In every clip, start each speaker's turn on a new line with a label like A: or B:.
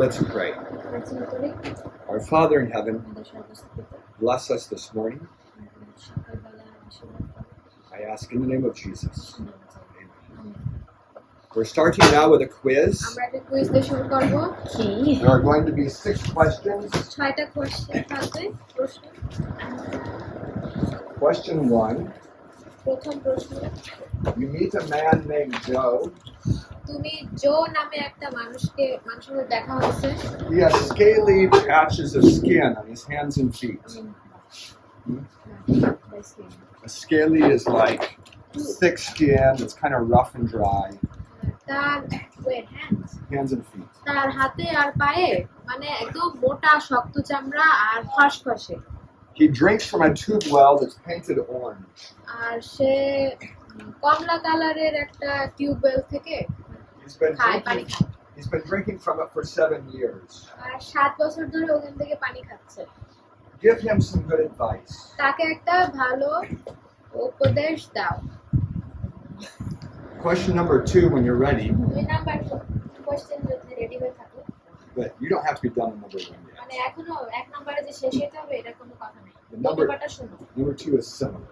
A: Let's pray. Our Father in heaven, bless us this morning. I ask in the name of Jesus. Amen. We're starting now with a quiz. There are going to be 6 questions. Question 1. You meet a man named Joe. He has scaly patches of skin on his hands and feet. A scaly is like thick skin that's kind of rough and dry. Hands and feet. He drinks from a tube well that's painted orange. He's been drinking from it for 7 years. Give him some good advice. Question number 2 when you're ready. But you don't have to be done on number 1 yet. Number 2 is similar.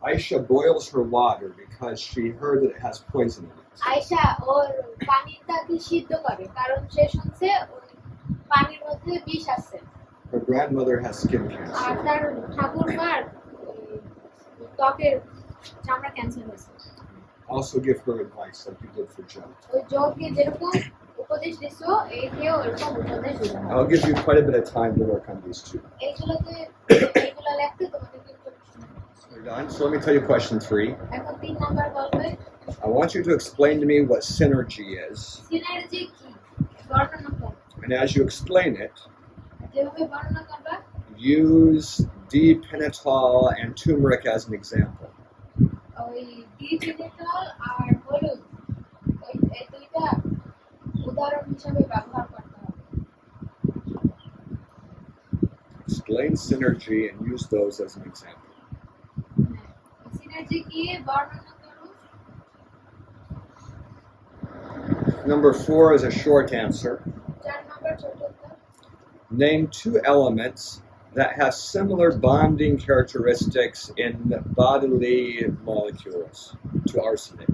A: Aisha boils her water because she heard that it has poison in it. Her grandmother has skin cancer. Also give her advice like you did for Joe. I'll give you quite a bit of time to work on these 2. You're done? So let me tell you question 3. I want you to explain to me what synergy is. And as you explain it, use D-pentyl and turmeric as an example. Explain synergy and use those as an example. Number 4 is a short answer. Name 2 elements that have similar bonding characteristics in bodily molecules to arsenic.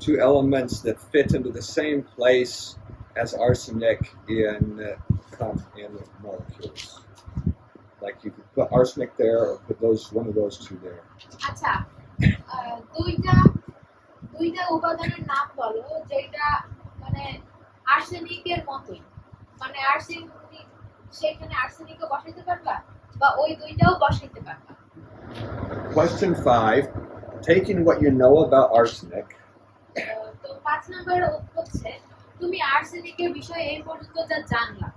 A: Two elements that fit into the same place as arsenic in molecules. Like you could put arsenic there or put one of those 2 there.
B: দুইটা উপাদানের নাম বলো যেটা আর্সেনিকের মতই arsenic সেখানে আর্সেনিকও বসাইতে পারবা বা ওই দুইটাও বসাইতে পারবা।
A: Question 5. Taking what you know about arsenic.
B: তো 5 নম্বর হচ্ছে তুমি আর্সেনিকের বিষয়ে এই পর্যন্ত যা জানলা।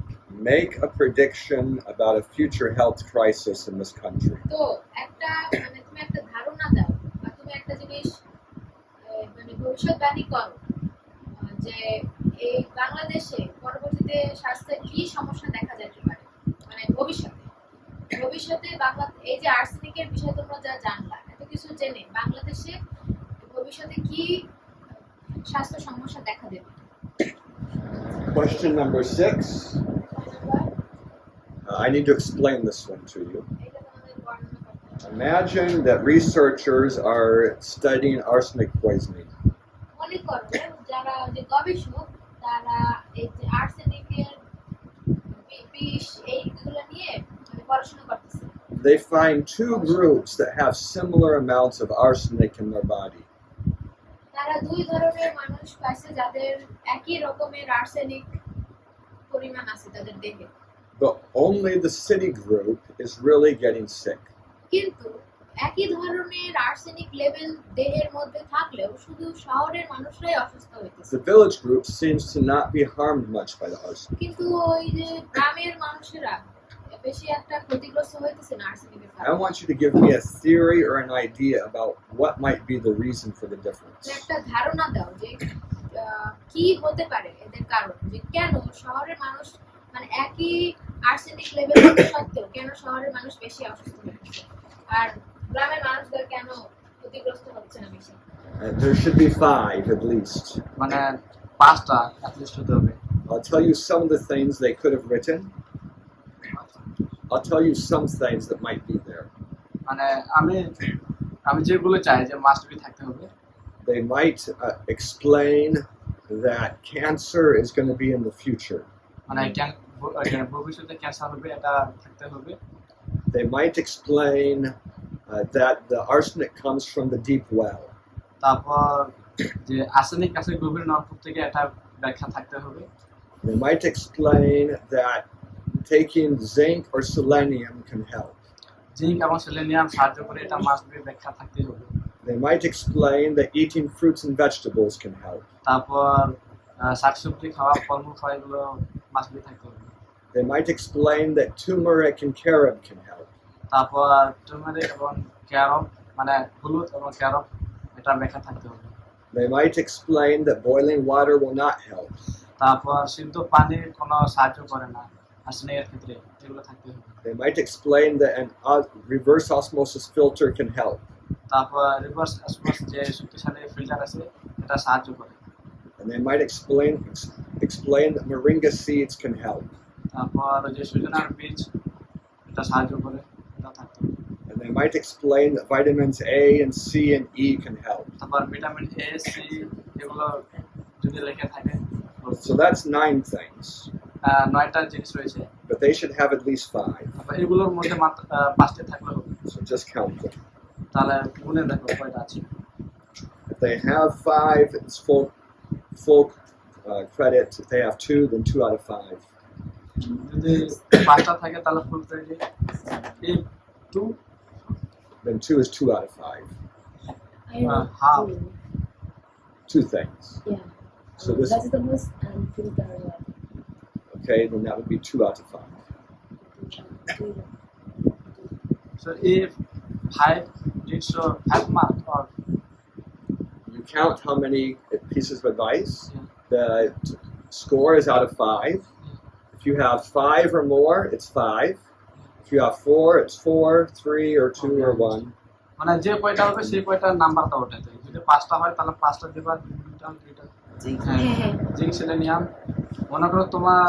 A: Make a prediction about a future health crisis in this country.
B: তো তুমি একটা ধারণা দাও বা তুমি একটা জিনিস ভবিষ্যৎবাণী করো যে এই বাংলাদেশে পরবর্তীতে স্বাস্থ্যের কি সমস্যা দেখা যেতে পারে ভবিষ্যতে এই যে আর্সেনিকের বিষয়ে তোমরা যা জানলা এত কিছু জেনে বাংলাদেশে ভবিষ্যতে কি স্বাস্থ্য সমস্যা দেখা দেবে।
A: Question number 6. I need to explain this one to you. Imagine that researchers are studying arsenic poisoning. They find 2 groups that have similar amounts of arsenic in their body. But only the city group is really getting sick.
B: একই ধরনের arsenic level দেহের মধ্যে থাকলেও শুধু শহরের মানুষরাই অসুস্থ হইতেছে।
A: The village group seems to not be harmed much by the arsenic.
B: কিন্তু ওই যে গ্রামের মানুষেরা বেশি একটা ক্ষতিগ্রস্ত হইতেছে না আর্সেনিকের
A: I
B: কারণে।
A: want you to give me a theory or an idea about what might be the reason for the difference.
B: একটা ধারণা দাও যে কি হতে পারে এদের কারণ, যে কেন শহরের মানুষ মানে একই আর্সেনিক লেভেল সত্ত্বেও কেন শহরের মানুষ বেশি অসুস্থ হচ্ছে আর গ্রামের মানুষদের কেন ক্ষতিগ্রস্ত হচ্ছে না বেশি?
A: There should be 5 at least.
C: মানে 5টা অ্যাটলিস্ট হতে হবে।
A: I'll tell you some of the things they could have written. I'll tell you some things that might be there.
C: মানে আমি যেগুলো চাই যে মাস্ট বি থাকতে হবে।
A: They might explain that cancer is going to be in the future.
C: মানে ভবিষ্যতে cancer হবে এটা থাকতে হবে।
A: They might explain that the arsenic comes from the deep well.
C: তারপর যে আর্সেনিক আছে গভীর নলকূপ থেকে এটা ব্যাখ্যা থাকতে হবে।
A: They might explain that taking zinc or selenium can help.
C: Zinc এবং সেলেনিয়াম সাহায্য করে এটা মাস্ট বি ব্যাখ্যা থাকতে হবে।
A: They might explain that eating fruits and vegetables can help.
C: তারপর শাকসবজি খাওয়া ফলমূল খাওয়া এগুলো মাস্ট বি থাকতে হবে।
A: They might explain that turmeric and carob can help.
C: তারপর টার্মারিক এবং ক্যারব মানে হলুদ এবং ক্যারব এটা ব্যাখ্যা থাকতে হবে।
A: They might explain that boiling water will not help.
C: তারপর সিদ্ধ পানি কোনো সাহায্য করে না আর্সেনিকের ক্ষেত্রে, এগুলো থাকতে হবে।
A: They might explain that an reverse osmosis filter can help.
C: তারপর রিভার্স অসমোস যে শক্তিশালী ফিল্টার আছে এটা সাহায্য করে।
A: And they might explain that moringa seeds can help.
C: তারপর যে সজনার বীজ এটা সাহায্য করে, এটা থাকতে হবে।
A: And they might explain that vitamins A and C and E can help.
C: তারপর ভিটামিন এ সি এগুলো যদি লেখা থাকে।
A: So that's 9 things,
C: 9টা জিনিস রয়েছে,
A: but they should have at least 5.
C: তারপর এগুলোর মধ্যে মাত্র 5টা থাকলে হবে।
A: So just count them.
C: তাহলে গুণে দেখো কয়টা আছে।
A: If they have 5, it's full credit. If they have 2, then 2 out of 5.
C: যদি 5টা থাকে তাহলে ফুল credit. if 2
A: Then 2 is 2 out of 5.
D: I know
C: How?
D: two.
A: 2 things.
D: Yeah.
A: So this-
D: Vegetables and fruit are what?
A: Okay, then that would be 2 out of 5.
C: so if 5 did so 5 mark or
A: You count how many pieces of advice.
C: Yeah.
A: The score is out of 5. If you have 5 or more, it's 5. If you have 4, it's 4, 3, or 2, or 1.
C: মানে যে কয়টা হবে সেই কয়টার নাম্বারটা ওঠাতে। যদি 5টা হয় তাহলে 5টা দিবা, 2টা 2টা জিঙ্ক সেলেনিয়াম। মনে করো তোমার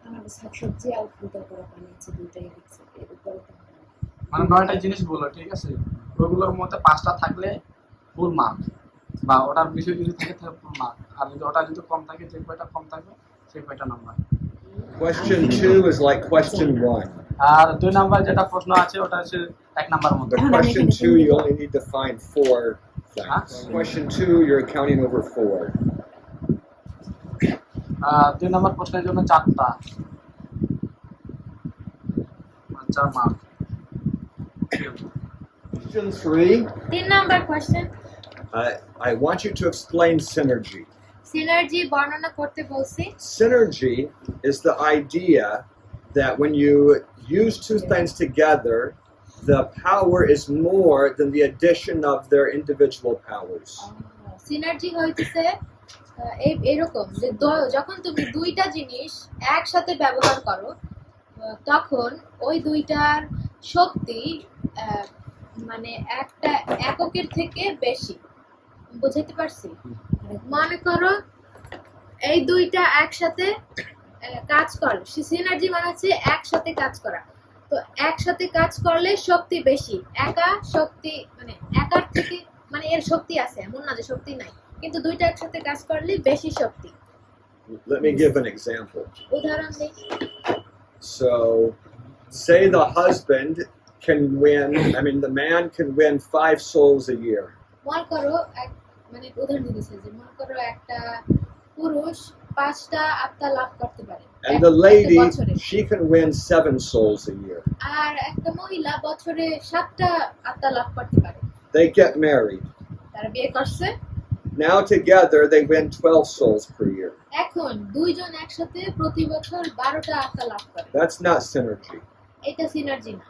D: আমার শাকসবজি আর fruit এর করা বানিয়েছে দুইটাই দেখছি এর উপরে তো
C: মানে 9টা জিনিস বলো, ঠিক আছে? ওইগুলোর মধ্যে 5টা থাকলে ফুল মার্ক, বা ওটার বিষয় যদি থাকে তাহলে ফুল মার্ক, আর যদি ওটা যদি কম থাকে, যে কয়টা কম থাকবে সেই কয়টা number.
A: Question 2 is like question 1.
C: আর 2 নাম্বার যেটা প্রশ্ন আছে ওটা হচ্ছে 1 নাম্বার মতো।
A: But question 2, you only need to find 4 things. Question 2, you're counting over 4.
C: 2 number প্রশ্নের জন্য 4টা 4 mark.
A: Question 3,
B: 3 number question,
A: I want you to explain synergy.
B: Synergy বর্ণনা করতে বলছি।
A: Synergy is the idea that when you use 2 things together, the power is more than the addition of their individual powers.
B: Synergy হইতেছে এরকম যে যখন তুমি 2টা জিনিস একসাথে ব্যবহার করো তখন ওই 2টার শক্তি মানে একটা এককের থেকে বেশি। বুঝাইতে পারছি? মনে করো এই 2টা একসাথে কাজ করে, সিনার্জি মানে হচ্ছে একসাথে কাজ করা। তো একসাথে কাজ করলে শক্তি বেশি, একা শক্তি মানে একার থেকে মানে এর শক্তি আছে এমন না যে শক্তি নাই, কিন্তু 2টা একসাথে কাজ করলে বেশি শক্তি।
A: Let me give an example.
B: উদাহরণ দিই।
A: So, say the husband can win, the man can win 5 souls a year.
B: মনে করো মানে উদাহরণ দিতেছে যে মনে করো একটা পুরুষ 5টা আত্মা লাভ করতে পারে
A: And the lady,
B: বছরে,
A: she can win 7 souls a year.
B: আর একটা মহিলা বছরে 7টা আত্মা লাভ করতে পারে।
A: They get married.
B: তারা বিয়ে করছে,
A: Now together they win 12 souls per year.
B: এখন দুইজন একসাথে প্রতি বছর 12টা আত্মা লাভ করে।
A: That's not synergy,
B: এটা সিনার্জি না,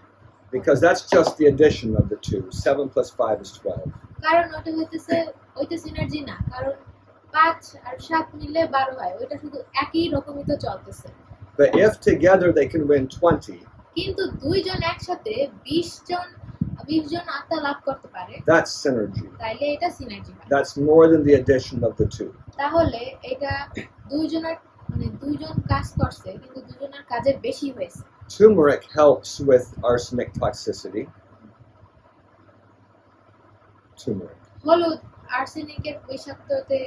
A: because that's just the addition of the two. 7 plus 5 is 12.
B: কারণ ওইটা সিনার্জি না, কারণ 5 আর 7 মিলে 12 হয়, ওইটা শুধু একই রকমই তো চলতেছে।
A: But if together they can win 20,
B: কিন্তু দুইজন একসাথে 20 জন আত্মা লাভ করতে পারে,
A: that's synergy.
B: তাইলে এটা সিনার্জি হয়।
A: That's more than the addition of the two.
B: তাহলে এটা দুইজন কাজ করছে, কিন্তু দুজনের কাজের বেশি হয়েছে।
A: Turmeric helps with arsenic toxicity. Turmeric.
B: হলুদ আর্সেনিকের বিষাক্ততে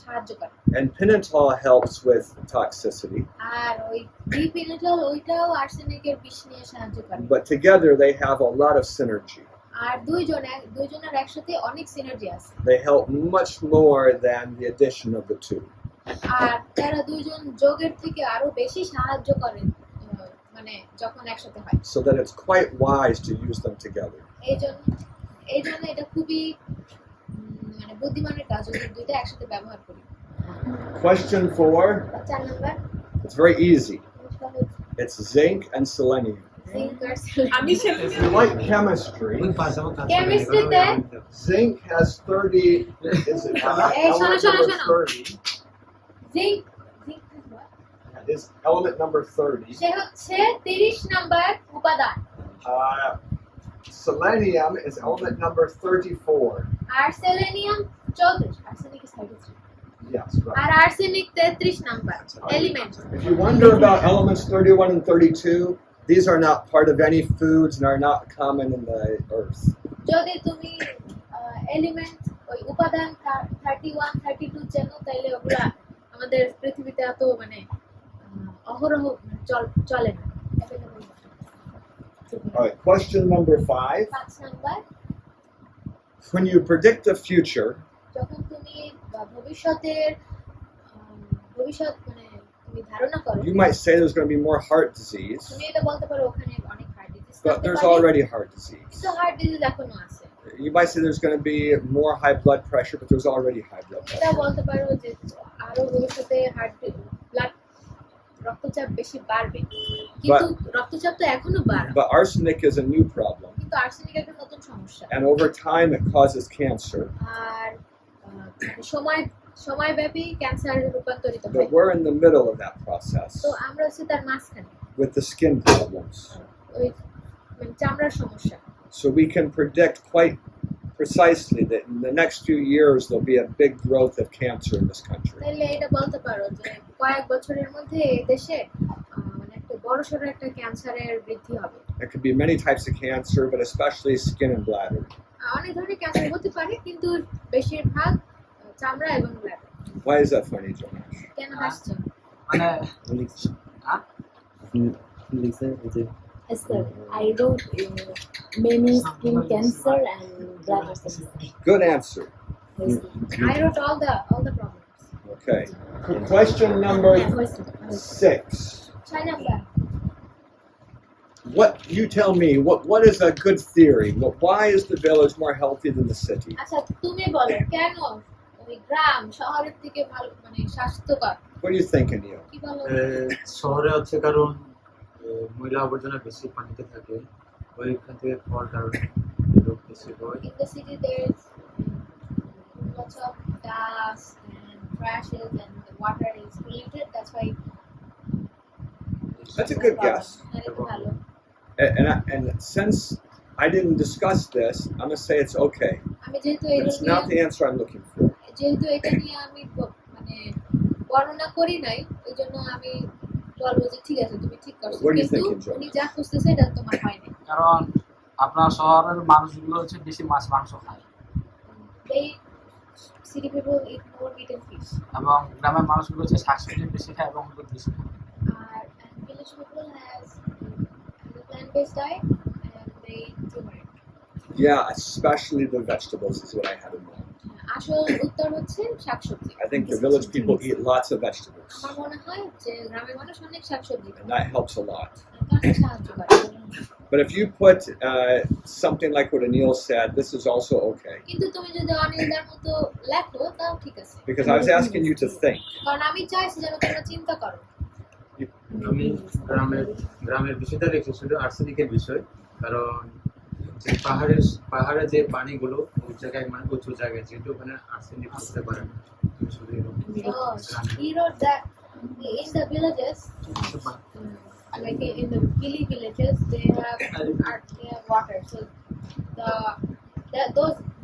B: সাহায্য করে,
A: And pentothal helps with toxicity.
B: আর ওই ডিপিনেটল ওইটাও আর্সেনিকের বিষ নিয়ে সাহায্য করে।
A: But together they have a lot of synergy.
B: আর দুইজনের একসাথে অনেক সিনার্জি আছে,
A: They help much more than the addition of the two.
B: আর তারা দুইজন যোগের থেকে আরো বেশি সাহায্য করেন যখন একসাথে হয়।
A: So that it's quite wise to use them together.
B: এই জন্য এটা খুবই বুদ্ধিমানের কাজ যদি দুইটা একসাথে ব্যবহার করি।
A: Question 4.
B: 4 number,
A: It's very easy. It's zinc and selenium.
B: Zinc আর selenium.
A: If you like chemistry,
B: কেমিস্ট্রিতে
A: zinc has 30. Is it
B: Hey,
A: element
B: shona,
A: number
B: shona.
A: 30?
B: Zinc
A: Is element number 30.
B: সে হচ্ছে 30 নাম্বার উপাদান,
A: Uh, selenium is element number 34.
B: আর selenium 34, arsenic is 33,
A: Yes, right.
B: আর arsenic 33 number element.
A: If you wonder about elements 31 and 32, these are not part of any foods and are not common in the earth.
B: যদি তুমি element ওই উপাদান 31 32 জানো, তাইলে ওগুলা আমাদের পৃথিবীতে এত অহরহ চলে না।
A: All right, question number 5.
B: 5 number,
A: When you predict the future,
B: যখন তুমি ভবিষ্যৎ তুমি ধারণা করো,
A: you might say there's going to be more heart disease,
B: তুমি এটা বলতে পারো ওখানে অনেক heart disease
A: but there's already heart disease.
B: কিন্তু হার্ট ডিজিজ এখনো আছে।
A: You might say there's going to be more high blood pressure, but there's already high blood
B: এটা
A: pressure.
B: বলতে পারো যে আরো ভবিষ্যতে রক্তচাপ বেশি বাড়বে, কিন্তু রক্তচাপ তো এখনো বাড়ে।
A: But arsenic is a new problem,
B: কিন্তু আর্সেনিক একটা নতুন সমস্যা,
A: and over time it causes cancer.
B: আর সময়ব্যাপী ক্যান্সারে রূপান্তরিত হয়।
A: But we're in the middle of that process
B: তো আমরা হচ্ছে তার মাঝখানে,
A: with the skin problems.
B: ওই চামড়ার সমস্যা।
A: So we can predict quite precisely that in the next few years there'll be a big growth of cancer in this country.
B: তাহলে এটা বলতে পারো যে কয়েক বছরের মধ্যে এই দেশে একটা বড়সড় একটা ক্যান্সারের বৃদ্ধি হবে।
A: There could be many types of cancer, but especially skin and bladder.
B: অনেক ধরনের ক্যান্সার হতে পারে, কিন্তু বেশিরভাগ চামড়া এবং bladder.
A: Why is that funny, Jonash?
B: কেন হাসছো?
D: Yes, sir. I wrote many skin cancer and bladder cancer.
A: Good answer.
D: Yes,
B: I wrote all the problems.
A: Okay. Question number
D: yeah, question.
A: 6.
B: 6 number,
A: What you tell me? What is a good theory? Why is the village more healthy than the city?
B: আচ্ছা তুমি বলো কেন ওই গ্রাম শহরের থেকে ভালো স্বাস্থ্যকর?
A: What do you think, Anil?
B: কি বলো?
E: শহরে হচ্ছে কারণ ময়লা আবর্জনা বেশি পানিতে থাকে, ওইখান থেকে খাওয়ার কারণে রোগ বেশি হয়।
B: In the city there's lots of dust and trashes and the water is polluted, that's why
A: That's a good guess.
B: এটা ভালো।
A: And since I didn't discuss this, I'm gonna say it's okay.
B: আমি যেহেতু
A: But it's not the answer I'm looking for.
B: এটা নিয়ে আমি বর্ণনা করি নাই, এই জন্য আমি বলবো যে ঠিক আছে তুমি ঠিক করছো,
A: What do you
B: কিন্তু
A: think, Joe?
B: উনি যা খুঁজতেছে এটা তোমার হয়নি।
C: কারণ আপনার শহরের মানুষগুলো হচ্ছে বেশি মাছ মাংস খায়,
B: They city people eat more meat and fish,
C: এবং গ্রামের মানুষগুলো হচ্ছে শাকসবজি বেশি খায় এবং দুধ বেশি খায়।
B: and village people has a plant-based diet and they eat turmeric.
A: Yeah, especially the vegetables is what I had in mind.
B: আসল উত্তর হচ্ছে শাকসবজি।
A: I think the village people eat lots of vegetables,
B: আমার মনে হয় যে গ্রামের মানুষ অনেক শাকসবজি
A: and that helps a lot.
B: খায়, তারা সাহায্য করে।
A: But if you put something like what Anil said, this is also okay.
B: কিন্তু তুমি যদি অনিলদার মতো লেখো তাও ঠিক আছে,
A: Because I was asking you to think.
B: কারণ আমি চাইছি যেন তোমরা চিন্তা করো।
E: আমি গ্রামের বিষয়টা লিখেছিল আর্সেনিকের বিষয়, কারণ যে পাহাড়ে যে পানিগুলো ওই জায়গায় মানে উঁচু জায়গায়, যেহেতু ওখানে আর্সেনিক হতে পারে না, তুমি শুধু
B: Oh, he wrote that in the villages, like in the hilly villages, they have water. So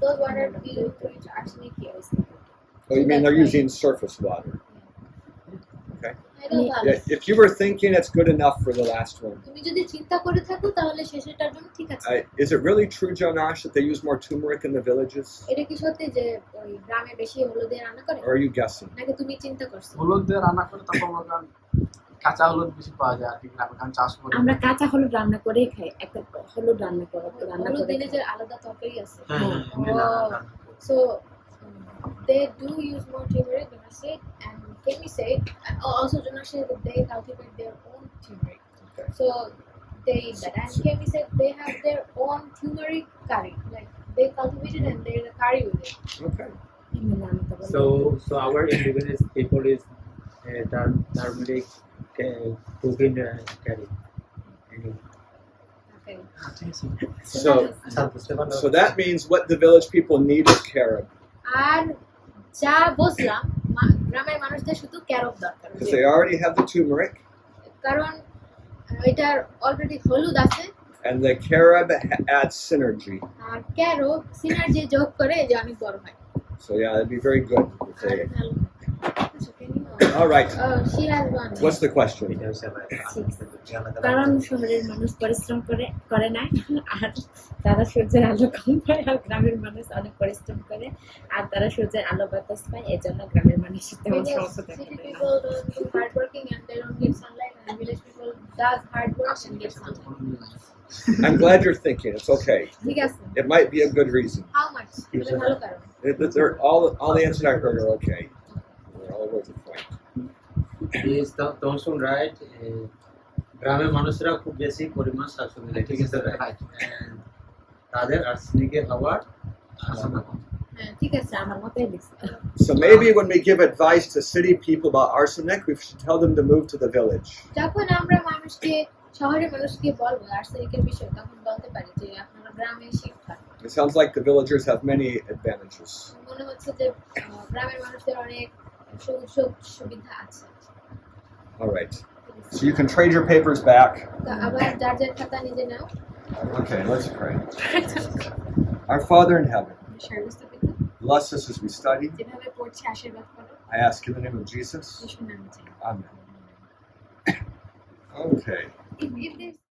B: those water dilute to each arsenic here.
A: Oh, you mean they're using surface water? Okay.
B: I don't know.
A: Yeah, if you were thinking it's good enough for the last one.
B: তুমি যদি চিন্তা করে থাকো তাহলে শেষেরটার জন্য ঠিক আছে।
A: Is it really true, Jonash, that they use more turmeric in the villages?
B: এটা কি সত্যি যে ওই গ্রামে বেশি হলুদ দিয়ে রান্না করে,
A: Or are you guessing?
B: নাকি তুমি চিন্তা করছো?
C: হলুদ দিয়ে রান্না করে তারপর মনে করেন কাঁচা হলুদ বেশি পাওয়া যায় আর কি গ্রামে, কারণ চাষ করে।
D: আমরা কাঁচা হলুদ রান্না করেই খাই, একটা হলুদ রান্না
B: হলুদ
D: করে
B: দিলে
D: খাই।
B: যে আলাদা তরকারি আছে।
E: হ্যাঁ
B: So they do use more turmeric, Jonas said, and Kemi said, and also Jonas said that they cultivate their own turmeric.
A: Okay.
B: So they eat that, and Kemi said they have their own turmeric curry, like they cultivate it and there's a curry with it.
A: Okay.
E: So our indigenous people is turmeric cooking curry.
B: Okay.
C: ঠিক আছে।
A: So that means what the village people need is carob.
B: আর যা বুঝলাম গ্রামের মানুষদের শুধু ক্যারব দরকার,
A: Because they already have the turmeric,
B: কারণ এটার অলরেডি হলুদ আছে,
A: and the carob adds synergy.
B: আর ক্যারব সিনার্জি যোগ করে যে অনেক বড় হয়।
A: So yeah, it'd be very good. If
B: R
A: they...
B: ভালো।
A: All right.
B: Oh, she has one.
A: What's the question?
D: কারণ শহরের মানুষ পরিশ্রম করে না, আর তারা সূর্যের আলো কম পায়, আর গ্রামের মানুষ অনেক পরিশ্রম করে আর তারা সূর্যের আলো বাতাস পায়, এজন্য গ্রামের মানুষ তেমন
B: Because
D: সমস্যা থাকে
B: city
D: না।
B: people don't do hard working and they don't get sunlight, and village people does hard work and get sunlight.
A: I'm glad you're thinking. It's okay.
B: ঠিক আছে।
A: It might be a good reason.
B: How much? এটা ভালো কারণ।
A: They're all the answers I heard are okay. They're all worth the point.
E: Is Thomson right? গ্রামের মানুষরা খুব বেশি পরিমাণ শাকসবজি খায়, ঠিক আছে, রাইট? তাদের আর্সেনিকের হওয়ার আশঙ্কা কম।
B: হ্যাঁ ঠিক আছে।
D: আমার মতেই দিচ্ছে।
A: So maybe when we give advice to city people about arsenic, we should tell them to move to the village.
B: যখন আমরা মানুষকে শহরের মানুষকে বলবো আর্সেনিকের বিষয়ে, তখন বলতে পারি যে আপনারা গ্রামে শিফট হন।
A: It sounds like the villagers have many advantages.
B: মনে হচ্ছে যে গ্রামের মানুষদের অনেক সুযোগ সুবিধা আছে।
A: All right. So you can trade your papers back.
B: আবার যার যার খাতা নিজে নাও।
A: Okay, let's pray. Our Father in heaven,
B: সর্বস্তপিত
A: bless us as we study.
B: যেভাবে পড়ছি আশীর্বাদ করো।
A: I ask in the name of Jesus.
B: যিশুর নামে চাই।
A: Amen. Okay.
B: If this